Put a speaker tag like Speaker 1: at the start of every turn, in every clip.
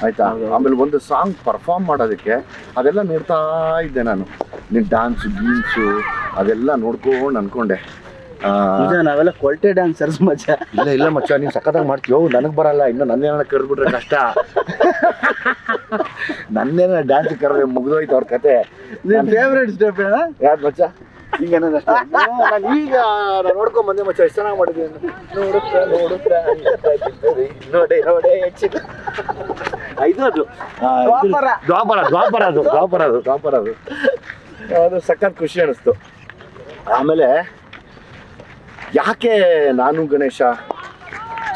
Speaker 1: ಆಯ್ತಾ. ಆಮೇಲೆ ಒಂದು ಸಾಂಗ್ ಪರ್ಫಾರ್ಮ್ ಮಾಡೋದಕ್ಕೆ ಅದೆಲ್ಲ ನೋಡ್ತಾ ಇದ್ದೆ ನಾನು, ನಿನ್ನ ಡ್ಯಾನ್ಸು ಗೀನ್ಸು ಅದೆಲ್ಲ ನೋಡ್ಕೊಂಡು ಅನ್ಕೊಂಡೆ
Speaker 2: ನಾವೆಲ್ಲ ಕ್ವಾಲಿಟಿ ಡ್ಯಾನ್ಸರ್ಸ್ ಮಚ್ಚ.
Speaker 1: ಇಲ್ಲ ಮಚ್ಚ, ನೀನು ಸಖತ್ತಾಗಿ ಮಾಡ್ತೀವೋ, ನನಗೆ ಬರಲ್ಲ, ಇನ್ನು ನನ್ನೇನ ಕರೆದ್ಬಿಟ್ರೆ ಕಷ್ಟ. ನನ್ನೇನ ಡ್ಯಾನ್ಸ್ ಕರೆದ್ರೆ ಮುಗಿದೋಯ್ತು ಅವ್ರ ಕತೆ.
Speaker 2: ನಿನ್ನ ಫೇವ್ರೇಟ್ ಸ್ಟೆಪ್ ಏನ?
Speaker 1: ಯಾರು ಮಚ್ಚ? ಈಗ ನಾನು ಈಗ ನಾನು ನೋಡ್ಕೊಂಡ್ ಬಂದೆ ಮಚ್ಚ, ಎಷ್ಟು ಚೆನ್ನಾಗಿ ಮಾಡಿದ್ದೀನಿ. ನೋಡೆ ಇದು ಅದು ದ್ವಾಪರ ಅದು ಸಖತ್ ಖುಷಿ ಅನಿಸ್ತು. ಆಮೇಲೆ ಯಾಕೆ ನಾನು ಗಣೇಶ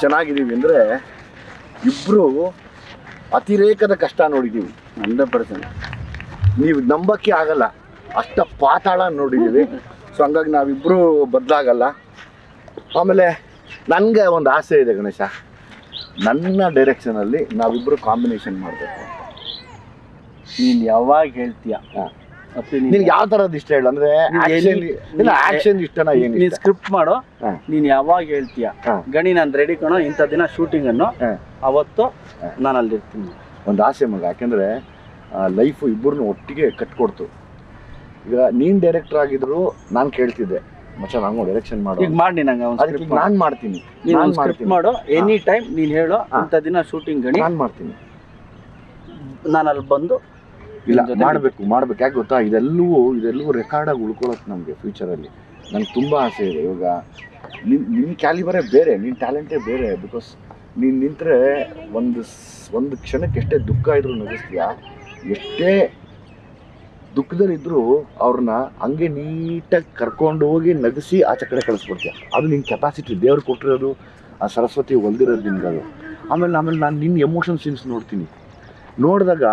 Speaker 1: ಚೆನ್ನಾಗಿದ್ದೀವಿ ಅಂದರೆ, ಇಬ್ಬರು ಅತಿರೇಕದ ಕಷ್ಟ ನೋಡಿದ್ದೀವಿ.
Speaker 2: 100%.
Speaker 1: ನೀವು ನಂಬಕ್ಕೆ ಆಗಲ್ಲ, ಅಷ್ಟ ಪಾತಾಳ ನೋಡಿದ್ದೀವಿ. ಸೊ ಹಂಗಾಗಿ ನಾವಿಬ್ಬರು ಬದಲಾಗಲ್ಲ. ಆಮೇಲೆ ನನಗೆ ಒಂದು ಆಸೆ ಇದೆ ಗಣೇಶ, ನನ್ನ ಡೈರೆಕ್ಷನಲ್ಲಿ ನಾವಿಬ್ಬರು ಕಾಂಬಿನೇಷನ್ ಮಾಡಬೇಕು.
Speaker 2: ನೀನು ಯಾವಾಗ ಹೇಳ್ತೀಯ?
Speaker 1: ನಿನ್ಗೆ ಯಾವ ಥರದ್ದು ಇಷ್ಟ ಹೇಳು? ಅಂದರೆ ಆ್ಯಕ್ಷನ್ ಇಷ್ಟನಾ? ಏನು
Speaker 2: ನೀನು ಸ್ಕ್ರಿಪ್ಟ್ ಮಾಡೋ, ನೀನು ಯಾವಾಗ ಹೇಳ್ತೀಯ ಗಣಿ ನಾನು ರೆಡಿ ಕಣೋ, ಇಂಥ ದಿನ ಶೂಟಿಂಗನ್ನು, ಅವತ್ತು ನಾನು ಅಲ್ಲಿರ್ತೀನಿ.
Speaker 1: ಒಂದು ಆಸೆ ಮಗ, ಯಾಕೆಂದರೆ ಲೈಫು ಇಬ್ಬರನ್ನು ಒಟ್ಟಿಗೆ ಕಟ್ಕೊಡ್ತು. ಈಗ ನೀನು ಡೈರೆಕ್ಟರ್ ಆಗಿದ್ರು ನಾನು ಕೇಳ್ತಿದ್ದೆ, ಮಚ್ಚ ನಂಗೆ ಡೈರೆಕ್ಷನ್ ಮಾಡು.
Speaker 2: ಈಗ ಮಾಡಿ ನಂಗೆ
Speaker 1: ಅದಕ್ಕೆ ನಾನು ಮಾಡ್ತೀನಿ.
Speaker 2: ನೀನು ಸ್ಕ್ರಿಪ್ಟ್ ಮಾಡು, ಎನಿ ಟೈಮ್ ನೀನು ಹೇಳು, ಇಂಥ ದಿನ ಶೂಟಿಂಗ್ ಗಣಿ
Speaker 1: ನಾನು ಮಾಡ್ತೀನಿ.
Speaker 2: ನಾನು ಅಲ್ಲಿ ಬಂದು
Speaker 1: ಇಲ್ಲ ಮಾಡ್ಬೇಕು. ಯಾಕೆ ಗೊತ್ತಾ, ಇದೆಲ್ಲವೂ ರೆಕಾರ್ಡಾಗಿ ಉಳ್ಕೊಳ್ಳೋದು ನಮಗೆ ಫ್ಯೂಚರಲ್ಲಿ. ನಂಗೆ ತುಂಬ ಆಸೆ ಇದೆ. ಇವಾಗ ನಿನ್ನ ಕ್ಯಾಲಿಬರೇ ಬೇರೆ, ನಿನ್ನ ಟ್ಯಾಲೆಂಟೇ ಬೇರೆ. ಬಿಕಾಸ್ ನೀನು ನಿಂತರೆ ಒಂದು ಕ್ಷಣಕ್ಕೆ ಎಷ್ಟೇ ದುಃಖ ಇದ್ರೂ ನಗಿಸ್ತೀಯಾ, ಎಷ್ಟೇ ದುಃಖದಲ್ಲಿದ್ದರೂ ಅವ್ರನ್ನ ಹಂಗೆ ನೀಟಾಗಿ ಕರ್ಕೊಂಡು ಹೋಗಿ ನಗಿಸಿ ಆಚೆ ಕಡೆ ಕಳಿಸ್ಬಿಡ್ತೀಯ. ಅದು ನಿನ್ನ ಕೆಪಾಸಿಟಿ, ದೇವ್ರು ಕೊಟ್ಟಿರೋದು, ಆ ಸರಸ್ವತಿ ಹೊಲ್ದಿರೋದು ನಿನ್ಗೆ ಅದು. ಆಮೇಲೆ ನಾನು ನಿನ್ನ ಎಮೋಷನ್ ಸೀನ್ಸ್ ನೋಡಿದಾಗ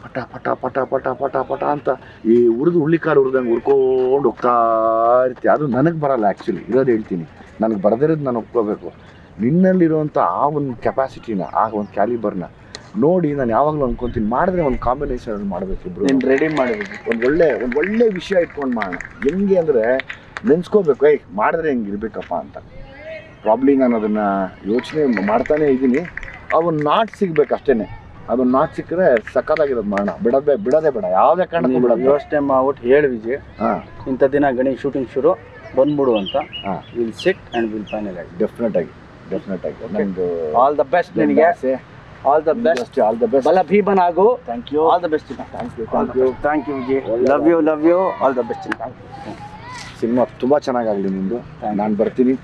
Speaker 1: ಪಟ ಪಟ ಪಟ ಪಟ ಪಟ ಪಟ ಅಂತ ಈ ಹುಳ್ಳಿಕಾರು ಹುರಿದಂಗೆ ಹುರ್ಕೊಂಡು ಹೋಗ್ತಾ ಇರ್ತೀಯ. ಅದು ನನಗೆ ಬರಲ್ಲ ಆ್ಯಕ್ಚುಲಿ, ಇರೋದು ಹೇಳ್ತೀನಿ. ನನಗೆ ಬರದಿರೋದು ನಾನು ಒಪ್ಕೋಬೇಕು. ನಿನ್ನಲ್ಲಿರುವಂಥ ಆ ಒಂದು ಕೆಪಾಸಿಟಿನ, ಆ ಒಂದು ಕ್ಯಾಲಿಬರ್ನ ನೋಡಿ ನಾನು ಯಾವಾಗಲೂ ಅನ್ಕೊತೀನಿ, ಮಾಡಿದ್ರೆ ಒಂದು ಕಾಂಬಿನೇಷನ್ ಮಾಡಬೇಕು. ಇಬ್ಬರು
Speaker 2: ರೆಡಿ ಮಾಡಬೇಕು,
Speaker 1: ಒಂದು ಒಳ್ಳೆ ವಿಷಯ ಇಟ್ಕೊಂಡು ಮಾಡೋಣ. ಹೆಂಗೆ ಅಂದರೆ ನೆನ್ಸ್ಕೋಬೇಕು, ಮಾಡಿದ್ರೆ ಹೆಂಗೆ ಇರಬೇಕಪ್ಪ ಅಂತ. ಪ್ರಾಬ್ಲಿ ನಾನು ಅದನ್ನು ಯೋಚನೆ ಮಾಡ್ತಾನೇ ಇದ್ದೀನಿ. ಅವನು ನಾಟ್ ಸಿಗ್ಬೇಕು ಅಷ್ಟೇ. ಅದೊಂದು ನಾಟ್ ಸಿಕ್ಕರೆ ಸಕ್ಕತ್ತಾಗಿರೋದು ಮಾಡೋಣ. ಬಿಡೋದೇ ಬೇಡ, ಯಾವುದೇ ಕಾರಣಕ್ಕೂ ಬಿಡೋದು.
Speaker 2: ಯೋಚನೆ ಮಾಡ್ಬಿಟ್ಟು ಹೇಳಿ ವಿಜಯ್, ಇಂಥ ದಿನ ಗಣೇಶ್ ಶೂಟಿಂಗ್ ಶುರು ಬಂದ್ಬಿಡು ಅಂತ. Will sit and will final ಆಗಿ. ಡೆಫಿನೆಟ್ ಆಗಿ ನಂದು ಆಲ್ ದ ಬೆಸ್ಟ್ ನಿನಗೆ. ಆಲ್ ದ ಬೆಸ್ಟ್ ಬಲ ಭೀಮನ್ ಆಗು. Thank you. All the best. Thank you Vijay. Love you. All the best.
Speaker 1: Cinema ತುಂಬ ಚೆನ್ನಾಗಾಗಲಿ ನಿಂದು. ನಾನು ಬರ್ತೀನಿ,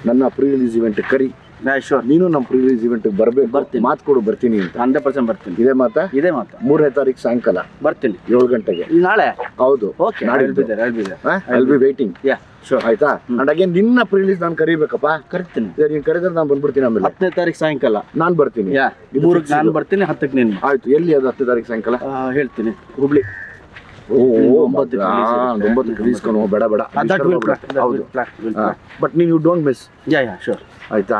Speaker 1: ನನ್ನ ಪ್ರೀ ರಿಲೀಸ್ ಇವೆಂಟ್ ಕರಿ. ಶೋರ್, ನೀನು ನಮ್ಮ ಪ್ರೀ ರಿಲೀಸ್ ಇವೆಂಟ್ ಬರ್ಬೇಕು. ಬರ್ತೀನಿ, ಮಾತು ಕೊಡು ಬರ್ತೀನಿ ಅಂತ.
Speaker 2: 100% ಬರ್ತೀನಿ.
Speaker 1: ಇದೇ ಮಾತಾ? 3ನೇ ತಾರೀಕು ಸಾಯಂಕಾಲ ಬರ್ತೀನಿ 7 ಗಂಟೆಗೆ.
Speaker 2: ನಾಳೆ?
Speaker 1: ಹೌದು. I'll be waiting. ಶೋರ್, ಆಯ್ತಾ? ಅಂಡ್ ಅಗೇನ್ ನಿನ್ನ ಪ್ರೀ ರಿಲೀಸ್ ನಾನು ಕರಿಬೇಕಪ್ಪ. ಕರಿತೀನಿ. ನೀನು ಕರೆದ್ರೆ ನಾನು ಬಂದ್ಬಿಡ್ತೀನಿ. ಆಮೇಲೆ
Speaker 2: 10ನೇ ತಾರೀಕು ಸಾಯಂಕಾಲ ನಾನು
Speaker 1: ಬರ್ತೀನಿ.
Speaker 2: 3ಕ್ಕೆ ನಾನು ಬರ್ತೀನಿ, 10ಕ್ಕೆ ನೀನು.
Speaker 1: ಆಯ್ತು. ಎಲ್ಲಿ ಅದು 10ನೇ ತಾರೀಕು ಸಾಯಂಕಾಲ?
Speaker 2: ಹೇಳ್ತೀನಿ, ಹುಬ್ಳಿ.
Speaker 1: 9ಕ್ಕೆ ರಿಲೀಸ್ಕೊಂಡು ಬೇಡ. ಹೌದು, ಬಟ್ ನೀವು ಡೋಂಟ್ ಮಿಸ್.
Speaker 2: ಶೋರ್,
Speaker 1: ಆಯಿತಾ?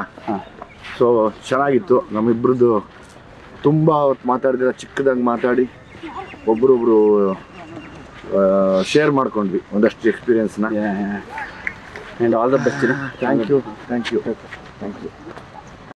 Speaker 1: ಸೊ ಚೆನ್ನಾಗಿತ್ತು ನಮ್ಮಿಬ್ರದ್ದು. ತುಂಬ ಹೊತ್ತು ಮಾತಾಡಿದ್ರೆ, ಚಿಕ್ಕದಾಗಿ ಮಾತಾಡಿ ಒಬ್ರೊಬ್ರು ಶೇರ್ ಮಾಡ್ಕೊಂಡ್ವಿ ಒಂದಷ್ಟು ಎಕ್ಸ್ಪೀರಿಯನ್ಸ್ನ.
Speaker 2: All the best.
Speaker 1: Thank you.